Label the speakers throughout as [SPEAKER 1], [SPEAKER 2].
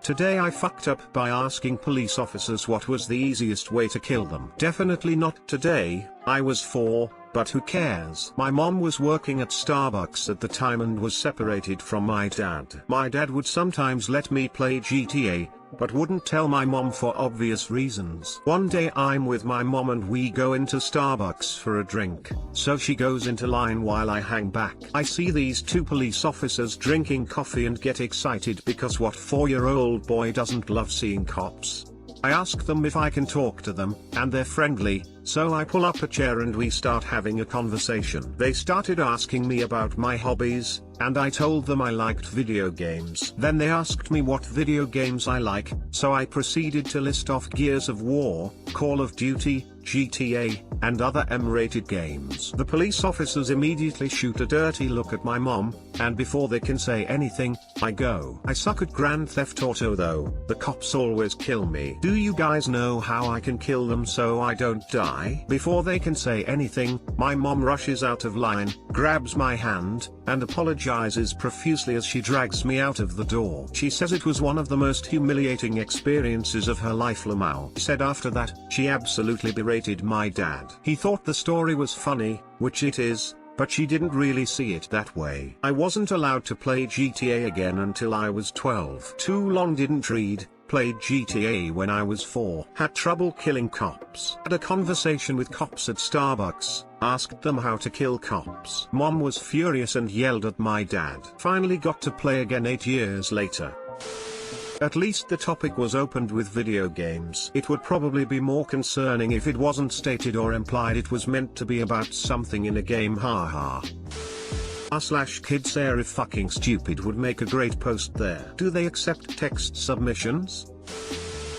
[SPEAKER 1] Today I fucked up by asking police officers what was the easiest way to kill them. Definitely not today. I was 4, but who cares? My mom was working at Starbucks at the time and was separated from my dad. My dad would sometimes let me play GTA, but wouldn't tell my mom for obvious reasons. One day I'm with my mom and we go into Starbucks for a drink, so she goes into line while I hang back. I see these 2 police officers drinking coffee and get excited because what 4-year-old boy doesn't love seeing cops? I ask them if I can talk to them, and they're friendly, so I pull up a chair and we start having a conversation. They started asking me about my hobbies, and I told them I liked video games. Then they asked me what video games I like, so I proceeded to list off Gears of War, Call of Duty, GTA, and other M-rated games. The police officers immediately shoot a dirty look at my mom, and before they can say anything, I go. I suck at Grand Theft Auto though. The cops always kill me. Do you guys know how I can kill them so I don't die? Before they can say anything, my mom rushes out of line, grabs my hand, and apologizes profusely as she drags me out of the door. She says it was one of the most humiliating experiences of her life. Lamau said after that, she absolutely berated my dad. He thought the story was funny, which it is, but she didn't really see it that way. I wasn't allowed to play GTA again until I was 12. Too long didn't read. Played GTA when I was 4. Had trouble killing cops. Had a conversation with cops at Starbucks, asked them how to kill cops. Mom was furious and yelled at my dad. Finally got to play again 8 years later. At least the topic was opened with video games. It would probably be more concerning if it wasn't stated or implied it was meant to be about something in a game. Haha. r/kids are fucking stupid would make a great post there. Do they accept text submissions?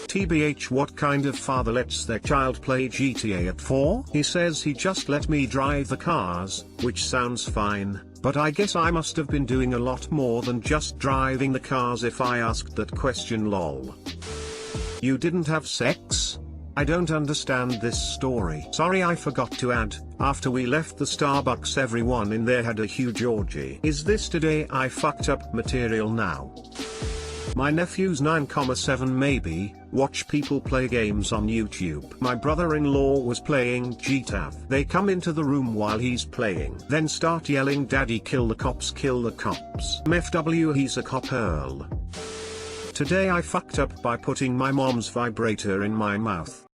[SPEAKER 1] TBH, what kind of father lets their child play GTA at 4? He says he just let me drive the cars, which sounds fine, but I guess I must have been doing a lot more than just driving the cars if I asked that question. Lol. You didn't have sex? I don't understand this story. Sorry, I forgot to add, after we left the Starbucks everyone in there had a huge orgy. Is this today I fucked up material now? My nephew's 9,7 maybe, watch people play games on YouTube. My brother-in-law was playing GTAF. They come into the room while he's playing, then start yelling, "Daddy, kill the cops, kill the cops." MFW, he's a cop Earl. Today I fucked up by putting my mom's vibrator in my mouth.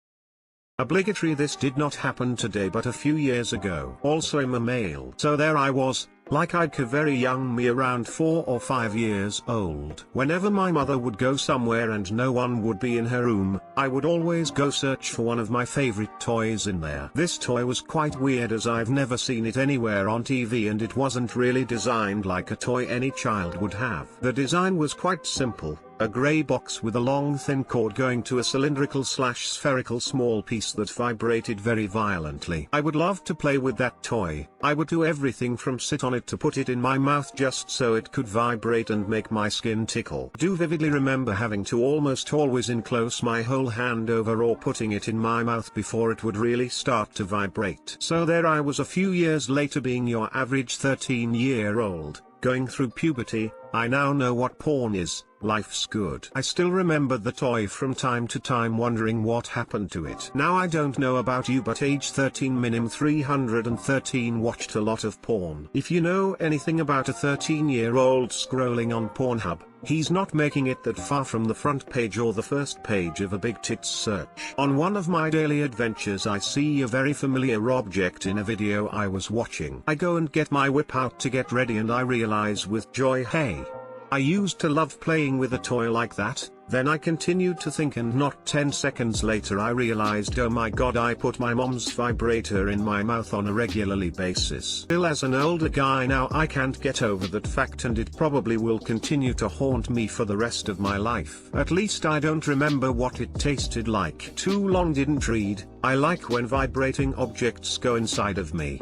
[SPEAKER 1] Obligatory. This did not happen today but a few years ago. Also I'm a male. So there I was, like a very young me, around 4 or 5 years old. Whenever my mother would go somewhere and no one would be in her room, I would always go search for one of my favorite toys in there. This toy was quite weird as I've never seen it anywhere on TV, and it wasn't really designed like a toy any child would have. The design was quite simple. A grey box with a long thin cord going to a cylindrical/spherical small piece that vibrated very violently. I would love to play with that toy. I would do everything from sit on it to put it in my mouth just so it could vibrate and make my skin tickle. Do vividly remember having to almost always enclose my whole hand over or putting it in my mouth before it would really start to vibrate. So there I was a few years later, being your average 13-year-old, going through puberty. I now know what porn is. Life's good. I still remember the toy from time to time, wondering what happened to it. Now I don't know about you, but age 13 minim 313 watched a lot of porn. If you know anything about a 13-year-old scrolling on Pornhub, he's not making it that far from the front page or the first page of a big tits search. On one of my daily adventures I see a very familiar object in a video I was watching. I go and get my whip out to get ready and I realize with joy, hey, I used to love playing with a toy like that. Then I continued to think, and not 10 seconds later I realized, oh my god, I put my mom's vibrator in my mouth on a regularly basis. Still, as an older guy now, I can't get over that fact, and it probably will continue to haunt me for the rest of my life. At least I don't remember what it tasted like. Too long didn't read. I like when vibrating objects go inside of me.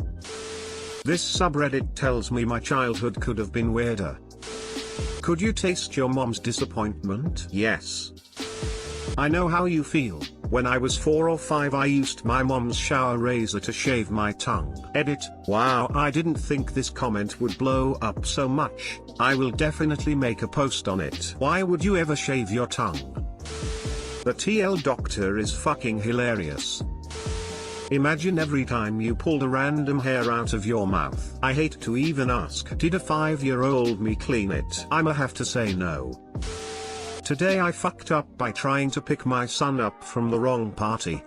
[SPEAKER 1] This subreddit tells me my childhood could have been weirder. Could you taste your mom's disappointment? Yes. I know how you feel. When I was 4 or 5 I used my mom's shower razor to shave my tongue. Edit, wow, I didn't think this comment would blow up so much. I will definitely make a post on it. Why would you ever shave your tongue? The TL doctor is fucking hilarious. Imagine every time you pulled a random hair out of your mouth. I hate to even ask, did a 5-year-old me clean it? I'ma have to say no. Today I fucked up by trying to pick my son up from the wrong party.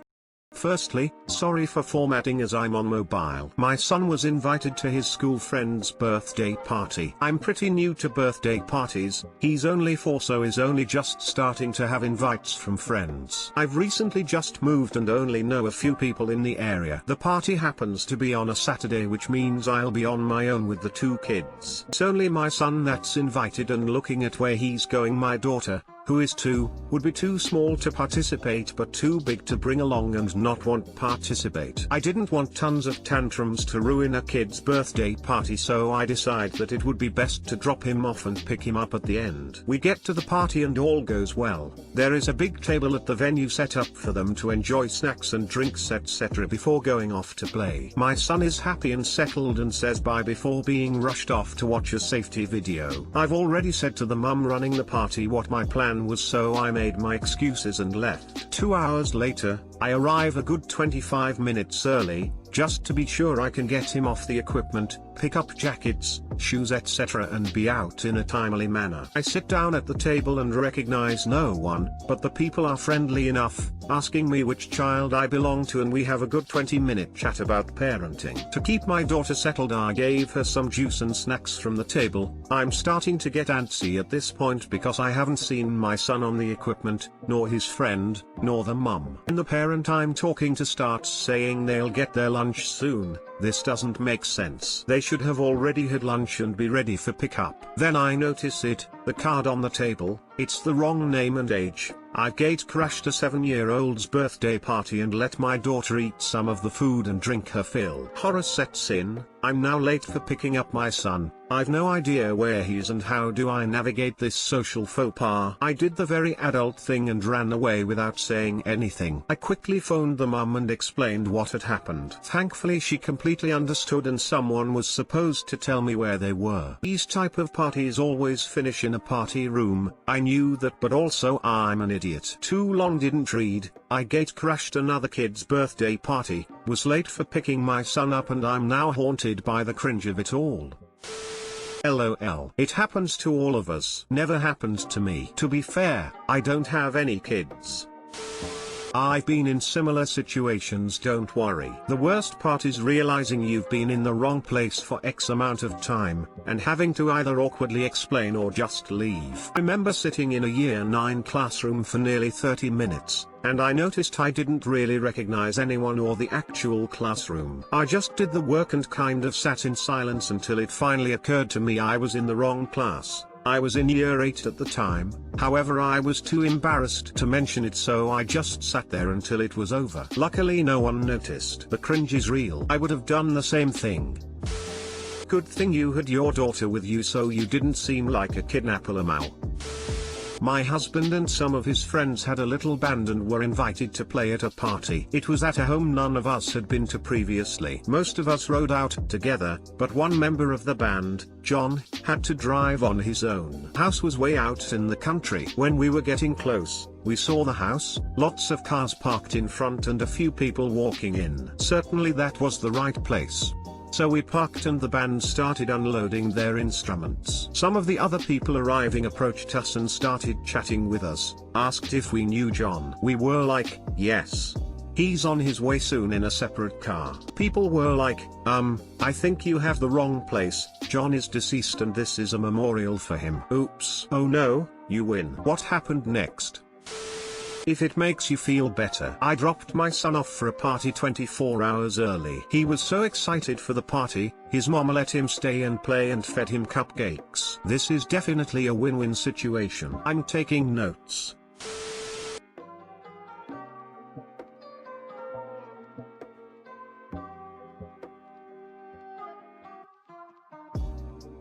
[SPEAKER 1] Firstly, sorry for formatting as I'm on mobile. My son was invited to his school friend's birthday party. I'm pretty new to birthday parties, he's only 4 so is only just starting to have invites from friends. I've recently just moved and only know a few people in the area. The party happens to be on a Saturday, which means I'll be on my own with the 2 kids. It's only my son that's invited, and looking at where he's going, my daughter, who is 2, would be too small to participate but too big to bring along and not want participate. I didn't want tons of tantrums to ruin a kid's birthday party, so I decide that it would be best to drop him off and pick him up at the end. We get to the party and all goes well. There is a big table at the venue set up for them to enjoy snacks and drinks etc. before going off to play. My son is happy and settled and says bye before being rushed off to watch a safety video. I've already said to the mum running the party what my plan was, so I made my excuses and left. 2 hours later, I arrive a good 25 minutes early, just to be sure I can get him off the equipment, pick up jackets, shoes etc. and be out in a timely manner. I sit down at the table and recognize no one, but the people are friendly enough, asking me which child I belong to, and we have a good 20-minute chat about parenting. To keep my daughter settled I gave her some juice and snacks from the table. I'm starting to get antsy at this point because I haven't seen my son on the equipment, nor his friend, nor the mum. And the parent I'm talking to starts saying they'll get their lunch soon. This doesn't make sense. They should have already had lunch and be ready for pickup. Then I notice the card on the table, it's the wrong name and age. I gate crashed a 7-year-old's birthday party and let my daughter eat some of the food and drink her fill. Horror sets in. I'm now late for picking up my son. I've no idea where he is and how do I navigate this social faux pas. I did the very adult thing and ran away without saying anything. I quickly phoned the mum and explained what had happened. Thankfully she completely understood and someone was supposed to tell me where they were. These type of parties always finish in a party room. I knew that, but also I'm an idiot. Too long didn't read. I gate crashed another kid's birthday party, was late for picking my son up, and I'm now haunted by the cringe of it all. LOL. It happens to all of us. Never happened to me. To be fair, I don't have any kids. I've been in similar situations, don't worry. The worst part is realizing you've been in the wrong place for X amount of time, and having to either awkwardly explain or just leave. I remember sitting in a Year 9 classroom for nearly 30 minutes, and I noticed I didn't really recognize anyone or the actual classroom. I just did the work and kind of sat in silence until it finally occurred to me I was in the wrong class. I was in Year 8 at the time, however I was too embarrassed to mention it, so I just sat there until it was over. Luckily no one noticed. The cringe is real. I would have done the same thing. Good thing you had your daughter with you so you didn't seem like a kidnapper Lamau. My husband and some of his friends had a little band and were invited to play at a party. It was at a home none of us had been to previously. Most of us rode out together, but one member of the band, John, had to drive on his own. House was way out in the country. When we were getting close, we saw the house, lots of cars parked in front and a few people walking in. Certainly that was the right place. So we parked and the band started unloading their instruments. Some of the other people arriving approached us and started chatting with us, asked if we knew John. We were like, yes. He's on his way soon in a separate car. People were like, I think you have the wrong place, John is deceased and this is a memorial for him. Oops. Oh no, you win. What happened next? If it makes you feel better, I dropped my son off for a party 24 hours early. He was so excited for the party, his mom let him stay and play and fed him cupcakes. This is definitely a win-win situation. I'm taking notes.